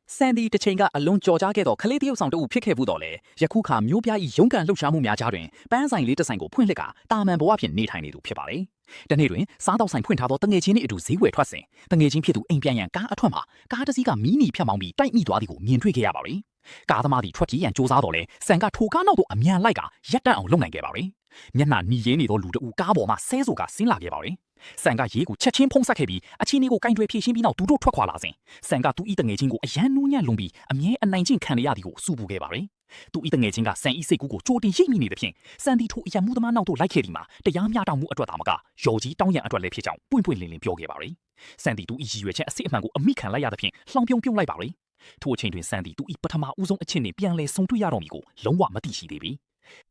စန်ဒီတစ်ချိန်ကအလွန်ကြော်ကြားခဲ့သောခလေးတရုတ်ဆောင်တအုပ်ဖြစ်ခဲ့ဘူးတော့လေယခုခါမျိုးပြားဤရုန်းကန်လှုပ်ရှားမှုများကြားတွင်ပန်းဆိုင်လေးတစ်ဆိုင်ကိုဖွင့်လှစ်ကတာမန်ဘဝဖြင့်နေထိုင်နေသူဖြစ်ပါလေတနေ့တွင်စားတော့ဆိုင်ဖွင့်ထားသောတငယ်ချင်းနှင့်အတူဈေးဝယ်ထွက်စဉ်တငယ်ချင်းဖြစ်သူအိမ်ပြန်ရန်ကားအထွက်မှာကားတစ်စီးကမီးနီဖြတ်မောင်းပြီးတိုက်မိသွားသည်ကိုမြင်တွေ့ခဲ့ရပါလေကားသမားသည်ထွက်ပြေးရန်ကြိုးစားတော့လေဆန်ကထိုကားနောက်သို့အမြန်လိုက်ကရက်တန့်အောင်လုပ်နိုင်ခဲ့ပါလေမျက်နှာနီရင်းနေသောလူတအုပ်ကားပေါ်မှဆဲဆိုကဆင်းလာခဲ့ပါလေဆန်ကရေးကိုချက်ချင်းဖုံးဆက်ခဲ့ပြီးအချင်းလေးကိုကင်တွယ်ဖြည့်ရှင်းပြီးနောက်သူတို့ထွက်ခွာလာစဉ်ဆန်ကသူ့ဤတငယ်ချင်းကိုအရန်နူးညံ့လွန်ပြီးအမြဲအနိုင်ကျင့်ခံရသည်ကိုစူပူခဲ့ပါလေသူဤတငယ်ချင်းကဆန်ဤစိတ်ကူးကိုကြိုတင်ရိပ်မိနေသဖြင့်စန်တီထိုအရန်မှုသမားနောက်သို့လိုက်ခဲ့သည်မှာတရားမျှတမှုအတွက်သာမကရော်ကြီးတောင်းရန်အတွက်လည်းဖြစ်ကြောင်းပွင့်ပွင့်လင်းလင်းပြောခဲ့ပါလေစန်တီသူဤရည်ရွယ်ချက်အစစ်အမှန်ကိုအမိခံလိုက်ရသဖြင့်လှောင်ပြုံပြုံလိုက်ပါလေထိုအချိန်တွင်စန်တီသူဤပထမဦးဆုံးအချင်းနှင့်ပြန်လဲဆုံတွေ့ရတော့မည်ကိုလုံးဝမသိရှိသေးပ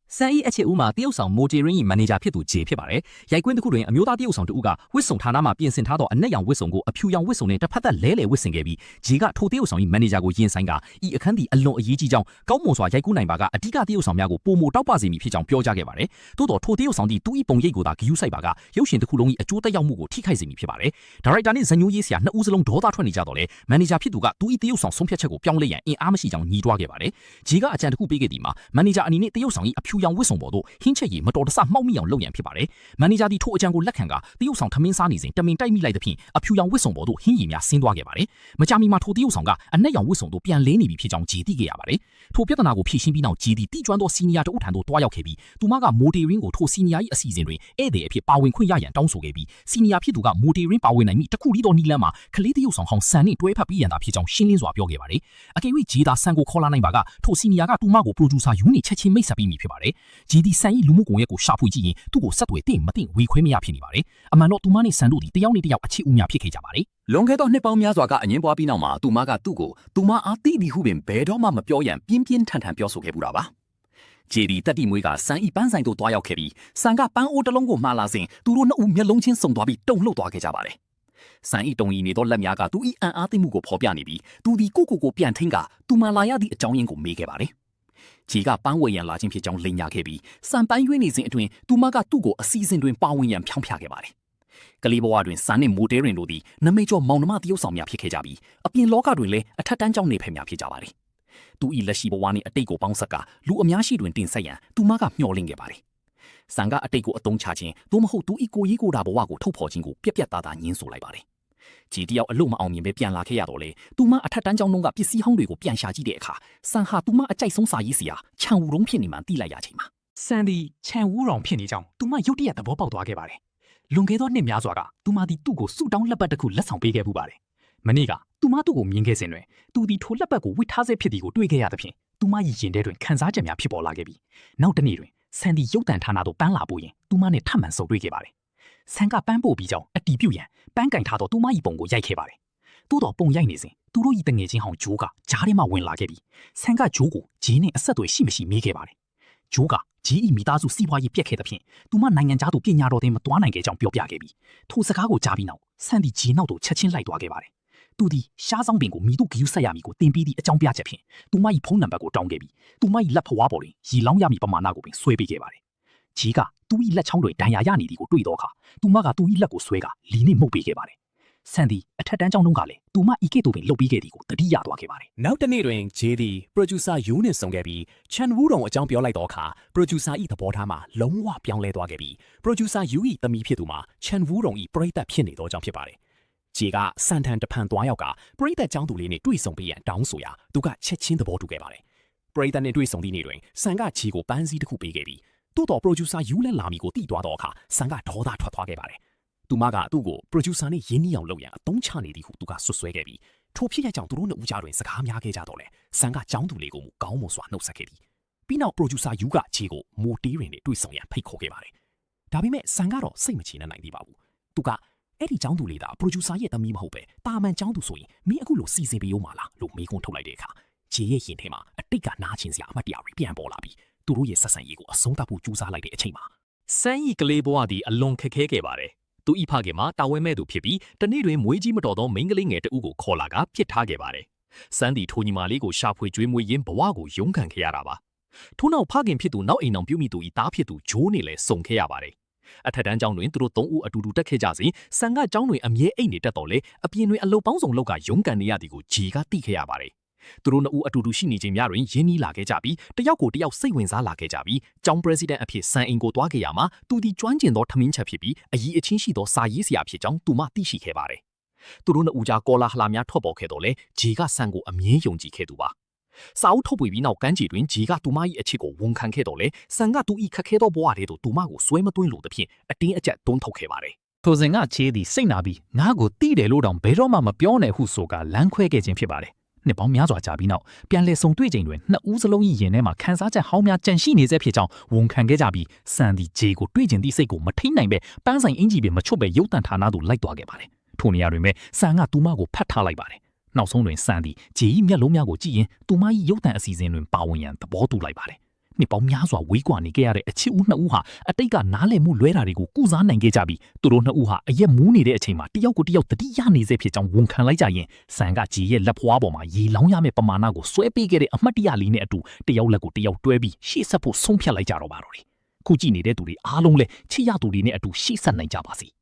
ေဆန်ဤအချစ်ဦးမှာတရုတ်ဆောင်မိုဂျီရင်း၏မန်နေဂျာဖြစ်သူဂျေဖြစ်ပါတယ်။ရိုက်ကွင်းတစ်ခုတွင်အမျိုးသားတရုတ်ဆောင်တဦးကဝစ်စုံဌာနမှပြင်ဆင်ထားသောအနက်ရောင်ဝစ်စုံကိုအဖြူရောင်ဝစ်စုံနဲ့တစ်ဖက်သက်လဲလှယ်ဝစ်ဆင်ခဲ့ပြီးဂျေကထိုတရုတ်ဆောင်၏မန်နေဂျာကိုယင်ဆိုင်ကဤအခန်းသည်အလွန်အရေးကြီးကြောင်းကောင်းမွန်စွာရိုက်ကူးနိုင်ပါကအဓိကတရုတ်ဆောင်များကိုပုံမတောက်ပစေမည်ဖြစ်ကြောင်းပြောကြားခဲ့ပါတယ်။သို့တော်ထိုတရုတ်ဆောင်သည်သူ၏ပုံရိပ်ကိုသာဂရုစိုက်ပါကရုပ်ရှင်တစ်ခုလုံး၏အကျိုးသက်ရောက်မှုကိုထိခိုက်စေမည်ဖြစ်ပါတယ်။ဒါရိုက်တာနှင့်ဇညိုးရေးဆရာနှစ်ဦးစလုံးဒေါသထွက်နေကြတော့လေမန်နေဂျာဖြစ်သူကသူ၏တရုတ်ဆောင်ဆုံးဖြတ်ချက်ကိုပြောင်းလဲရန်အင်အားမရှိကြောင်းညီးတွားခဲ့ပါတယ်။ဂျေကအကြံတစ်ခုပေးခဲ့သည်မှာမန်နေဂျာအနေနဲ့တရုတ်ဆောင်၏အဖြူရောင်ဝစ်စုံပေါ်သို့ဟင်းချက်ရည်မတော်တဆမှောက်မိအောင်လုပ်ရန်ဖြစ်ပါတယ်။မန်နေဂျာသည်ထိုအကြံကိုလက်ခံကတရုတ်ဆောင်ထမင်းစားနေစဉ်တမင်တိုက်မိလိုက်သဖြင့်အဖြူရောင်ဝစ်စုံပေါ်သို့ဟင်းရည်များဆင်းသွားခဲ့ပါတယ်။မကြာမီမှာထိုတရုတ်ဆောင်ကအနက်ရောင်ဝစ်စုံသို့ပြန်လဲနေပြီဖြစ်ကြောင်းဂျီသိခဲ့ရပါတယ်။ထိုပြဿနာကိုဖြေရှင်းပြီးနောက်ဂျီသည်တိကျွမ်းသောစီနီယာတအုပ်ထံသို့တွားရောက်ခဲ့ပြီးသူမကမိုတေရင်းကိုထိုစီနီယာ၏အစီအစဉ်တွင်ဧည့်သည်အဖြစ်ပါဝင်ခွင့်ရရန်တောင်းဆိုခဲ့ပြီးစီနီယာဖြစ်သူကမိုတေရင်းပါဝင်နိုင်မိတခုတည်းသောနီလန်းမှာကလေးတရုတ်ဆောင်ဟောင်းဆန်နှင့်တွဲဖက်ပြီးရန်သာဖြစ်ကြောင်းရှင်းလင်းစွာပြောခဲ့ပါတယ်။အကယ်၍ဂျီသာဆန်ကိုခေါ်လာနိုင်ပါကထိုစီနီယာကသူမကိုပရိုဂျူဆာယူနေချက်ချင်းမိတ်ဆက်ပြီးမိဖြစ်ပါတယ်။ဂျီသည်ဆန်၏လူမှုကွန်ရက်ကိုရှာဖွေကြည့်ရင်သူ့ကိုဆက်သွယ်တင်မတင်ဝေခွဲမရဖြစ်နေပါတယ်။အမှန်တော့သူမနဲ့ဆန်တို့ဒီတယောက်နဲ့တယောက်အချစ်ဦးများဖြစ်ခဲ့ကြပါတယ်။လွန်ခဲ့သောနှစ်ပေါင်းများစွာကအငင်းပွားပြီးနောက်မှာသူမကသူ့ကိုသူမအားသိသည်ဟုပင်ဘယ်တော့မှမပြောရန်ပြင်းပြင်းထန်ထန်ပြောဆိုခဲ့ပူတာပါ။ဂျေဒီတက်တီမွေးကဆန်ဤပန်းဆိုင်သို့တွားရောက်ခဲ့ပြီးဆန်ကပန်းအိုးတစ်လုံးကိုမှားလာစဉ်သူတို့နှစ်ဦးမျက်လုံးချင်းစုံသွားပြီးတုန်လှုပ်သွားခဲ့ကြပါတယ်။ဆန်ဤတုံရီနေသောလက်များကသူဤအံ့အားသင့်မှုကိုဖော်ပြနေပြီးသူဒီကိုပြန်ထိန်ကသူမှလာရသည့်အကြောင်းရင်းကိုမေးခဲ့ပါတယ်။ဂျီကပန်းဝယ်ရန်လာခြင်းဖြစ်ကြောင်းလိန်ညာခဲ့ပြီးစံပန်းရွေးနေစဉ်အတွင်းသူမကသူ့ကိုအစီအစဉ်တွင်ပါဝင်ရန်ဖြောင်းဖျခဲ့ပါတယ်။ကလေးဘဝတွင်ဆန်နှင့်မိုတဲရင်တို့သည်နမိတ်ကျော်မောင်နှမတရုတ်ဆောင်များဖြစ်ခဲ့ကြပြီးအပြင်လောကတွင်လည်းအထက်တန်းကျောင်းနေဖက်များဖြစ်ကြပါတယ်။သူ၏လက်ရှိဘဝနှင့်အတိတ်ကိုပေါင်းဆက်ကလူအများရှိတွင်တင်ဆက်ရန်သူမကမျှော်လင့်ခဲ့ပါတယ်။ဆန်ကအတိတ်ကိုအသုံးချခြင်းသို့မဟုတ်သူ၏ကိုရေးကိုတာဘဝကိုထုတ်ဖော်ခြင်းကိုပြက်ပြက်သားသားညှင်းဆိုလိုက်ပါတယ်။ဂျီတယောက်အလို့မအောင်မြင်ပဲပြန်လာခဲ့ရတော့လေသူမအထက်တန်းကျောင်းတုန်းကပစ္စည်းဟောင်းတွေကိုပြန်ရှာကြည့်တဲ့အခါဆန်ဟာသူမအကြိုက်ဆုံးစာရေးဆရာချန်ဝူရုံးဖြစ်နေမှသိလိုက်ရချိန်မှာဆန်ဒီချန်ဝူရောင်ဖြစ်နေကြောင်းသူမရုတ်တရက်သဘောပေါက်သွားခဲ့ပါတယ်။လွန်ခဲ့သောနှစ်များစွာကသူမသည်သူ့ကိုဆူတောင်းလက်ပတ်တစ်ခုလက်ဆောင်ပေးခဲ့ပူပါတယ်။မနေ့ကသူမသူ့ကိုမြင်ခဲ့စဉ်တွင်သူသည်ထိုလက်ပတ်ကိုဝစ်ထားဆဲဖြစ်သည်ကိုတွေ့ခဲ့ရသဖြင့်သူမ၏ရင်ထဲတွင်ခံစားချက်များဖြစ်ပေါ်လာခဲ့ပြီးနောက်တစ်နေ့တွင်ဆန်ဒီရုတ်တံဌာနသို့ပန်းလာပို့ရင်သူမနဲ့ထပ်မံဆုံတွေ့ခဲ့ပါတယ်။ဆန်ကပန်းပို့ပြီးကြောင်းအတီးပြုတ်ရန်ပန်းကင်ထားသောသူမ၏ပုံကိုရိုက်ခဲ့ပါတယ်။သို့တော်ပုံရိုက်နေစဉ်သူတို့၏တငယ်ချင်းဟောင်းဂျိုးကဂျားထဲမှဝင်လာခဲ့ပြီးဆန်ကဂျိုးကိုဂျင်းနဲ့အဆက်အသွယ်ရှိမရှိမေးခဲ့ပါတယ်။ဂျိုးကဂျီ၏မိသားစုစီးပွားရေးပြက်ခဲ့သဖြင့်သူမနိုင်ငံသားတို့ပညာတော်သင်မသွားနိုင်ခဲ့ကြောင်းပြောပြခဲ့ပြီးထိုစကားကိုကြားပြီးနောက်ဆန်ဒီဂျီနောက်သို့ချက်ချင်းလိုက်သွားခဲ့ပါတယ်။သူသည်ရှားဆောင်ပင်ကိုမိတို့ဂယူးဆက်ရမည်ကိုတင်ပြီးသည့်အကြောင်းပြချက်ဖြင့်သူမ၏ဖုန်းနံပါတ်ကိုတောင်းခဲ့ပြီးသူမ၏လက်ဖွားပေါ်တွင်ရီလောင်းရမည်ပမာဏကိုပင်ဆွဲပေးခဲ့ပါတယ်။ဂျီကသူ၏လက်ချောင်းတွေဒဏ်ရာရနေသည်ကိုတွေ့သောအခါသူမကသူ၏လက်ကိုဆွဲကလီနှင့်မှုတ်ပေးခဲ့ပါတယ်။ဆန်ဒီအထက်တန်းကျောင်းတုန်းကလည်းသူမဤကဲ့သို့ပင်လှုပ်ပေးခဲ့သည်ကိုတတိယသွားခဲ့ပါတယ်။နောက်တစ်နေ့တွင်ဂျေဒီပရိုဂျူဆာယူနစ်ဆောင်ခဲ့ပြီးချန်ဝူရောင်အကြောင်းပြောလိုက်သောအခါပရိုဂျူဆာ၏သဘောထားမှာလုံးဝပြောင်းလဲသွားခဲ့ပြီးပရိုဂျူဆာယူ၏သမီးဖြစ်သူမှာချန်ဝူရောင်၏ပရိသတ်ဖြစ်နေသောကြောင့်ဖြစ်ပါတယ်။ဂျေကစန်တန်တဖန်သွားရောက်ကပရိသတ်ကျောင်းသူလေးနှင့်တွေ့ဆုံပေးရန်တောင်းဆိုရာသူကချက်ချင်းသဘောတူခဲ့ပါတယ်။ပရိသတ်နှင့်တွေ့ဆုံသည့်နေ့တွင်ဆန်ကဂျီကိုပန်းစည်းတစ်ခုပေးခဲ့ပြီးသို့တော်ပရိုဂျူဆာယူလည်းလာမီကိုသိသွားသောအခါဆန်ကဒေါသထွက်သွားခဲ့ပါတယ်။သူမကသူ့ကိုပရိုဂျူဆာနဲ့ရင်းနှီးအောင်လုပ်ရန်အသုံးချနေသည်ဟုသူကဆွဆွဲခဲ့ပြီးထိုဖြစ်ရကြောင့်သူတို့နှစ်ဦးကြားတွင်စကားများခဲ့ကြတော့လေဆန်ကကျောင်းသူလေးကိုမူကောင်းမွန်စွာနှုတ်ဆက်ခဲ့သည်ပြီးနောက်ပရိုဂျူဆာယူကဂျီကိုမိုတေးရင်နဲ့တွေ့ဆုံရန်ဖိတ်ခေါ်ခဲ့ပါတယ်ဒါပေမဲ့ဆန်ကတော့စိတ်မချနိုင်သေးပါဘူးသူကအဲ့ဒီကျောင်းသူလေးသာပရိုဂျူဆာရဲ့သမီးမဟုတ်ပဲတာမန်ကျောင်းသူဆိုရင်မင်းအခုလိုစီစဉ်ပေးဦးမလားလို့မေးခွန်းထုတ်လိုက်တဲ့အခါဂျီရဲ့ရင်ထဲမှာအတိတ်ကနားချင်းစရာအမှတ်တရတွေပြန်ပေါ်လာပြီးသူတို့ရဲ့ဆက်ဆံရေးကိုအဆုံးသတ်ဖို့ကြိုးစားလိုက်တဲ့အချိန်မှာဆန်ဤကလေးဘဝသည်အလွန်ခက်ခဲခဲ့ပါတယ်သူဤဖခင်မှာတာဝန်မဲ့သူဖြစ်ပြီးတနေ့တွင်မွေးကြီးမတော်သောမိန်းကလေးငယ်တဦးကိုခေါ်လာကပြစ်ထားခဲ့ပါတယ်။စန်းဒီထိုညီမလေးကိုရှာဖွေကြွေးမွေးရင်းဘဝကိုရုန်းကန်ခဲ့ရတာပါ။ထို့နောက်ဖခင်ဖြစ်သူနောက်အိမ်အောင်ပြုမိသူဤသားဖြစ်သူဂျိုးနေလည်းစုံခဲ့ရပါတယ်။အထက်တန်းကျောင်းတွင်သူတို့သုံးဦးအတူတူတက်ခဲ့ကြစဉ်ဆန်ကကျောင်းတွင်အမြဲအိတ်နေတတ်တော်လေအပြင်တွင်အလုပ်ပေါင်းစုံလောက်ကရုန်းကန်နေရသည်ကိုဂျီကသိခဲ့ရပါတယ် သူတို့နှစ်ဦးအတူတူရှိနေခြင်းများတွင်ရင်းနှီးလာခဲ့ကြပြီးတယောက်ကိုတယောက်စိတ်ဝင်စားလာခဲ့ကြပြီးကျောင်း president အဖြစ်စံအိမ်ကိုတွားခဲ့ရမှာသူဒီကျွမ်းကျင်သောထမင်းချက်ဖြစ်ပြီးအကြီးအချင်းရှိသောစာရေးဆရာဖြစ်ကြောင်းသူမသိရှိခဲ့ပါတယ်။သူတို့နှစ်ဦးကြားကောလာဟလာများထွက်ပေါ်ခဲ့တော့လေဂျီကဆန်ကိုအမြင်ယုံကြည်ခဲ့သူပါ။စာအုပ်ထုတ်ပွေပြီးနောက်ကမ်းခြေတွင်ဂျီကသူမ၏အချစ်ကိုဝန်ခံခဲ့တော့လေဆန်ကသူ၏ခက်ခဲသောဘဝထဲသို့သူမကိုဆွဲမသွင်းလို့သဖြင့်အတင်းအကျပ်တွန်းထုတ်ခဲ့ပါတယ်။ ထိုစဉ်ကချေးသည်စိတ်နာပြီးငါ့ကိုတိတယ်လို့တောင်ဘယ်တော့မှမပြောနဲ့ဟုဆိုကလမ်းခွဲခဲ့ခြင်းဖြစ်ပါတယ်။နှစ်ပေါင်းများစွာကြာပြီးနောက်ပြန်လည်ဆုံတွေ့ချိန်တွင်နှစ်ဦးစလုံး၏ရင်ထဲမှာခံစားချက်ဟောင်းများကြန့်ရှိနေစေဖြစ်ကြောင်းဝန်ခံခဲ့ကြပြီးစံသည်ဂျေကိုတွေ့ကျင်သည့်စိတ်ကိုမထိန်နိုင်ပဲပန်းဆိုင်အင်ကြီးပင်မချွတ်ပဲရုပ်တံဌာနသို့လိုက်သွားခဲ့ပါတယ်။ထိုနေရာတွင်ပဲစံကသူမကိုဖတ်ထားလိုက်ပါတယ်။နောက်ဆုံးတွင်စံသည်ဂျေ၏မျက်လုံးများကိုကြည့်ရင်သူမ၏ရုပ်တံအစီအစဉ်တွင်ပါဝင်ရန်သဘောတူလိုက်ပါတယ်။နှစ်ပေါင်းများစွာဝေးကွာနေခဲ့ရတဲ့အချစ်ဦးနှစ်ဦးဟာအတိတ်ကနားလည်မှုလွဲတာတွေကိုကုစားနိုင်ခဲ့ကြပြီးသူတို့နှစ်ဦးဟာအရက်မူးနေတဲ့အချိန်မှာတယောက်ကိုတယောက်တတိယနေစေဖြစ်ကြောင်းဝန်ခံလိုက်ကြရင်စံကဂျီရဲ့လက်ဖွားပေါ်မှာရေလောင်းရမယ့်ပမာဏကိုဆွဲပေးခဲ့တဲ့အမှတ်တရလေးနဲ့အတူတယောက်လက်ကိုတယောက်တွဲပြီးရှေ့ဆက်ဖို့ဆုံးဖြတ်လိုက်ကြတော့ပါတော့တယ်။ခုကြည့်နေတဲ့သူတွေအားလုံးလည်းချစ်ရသူတွေနဲ့အတူရှေ့ဆက်နိုင်ကြပါစေ။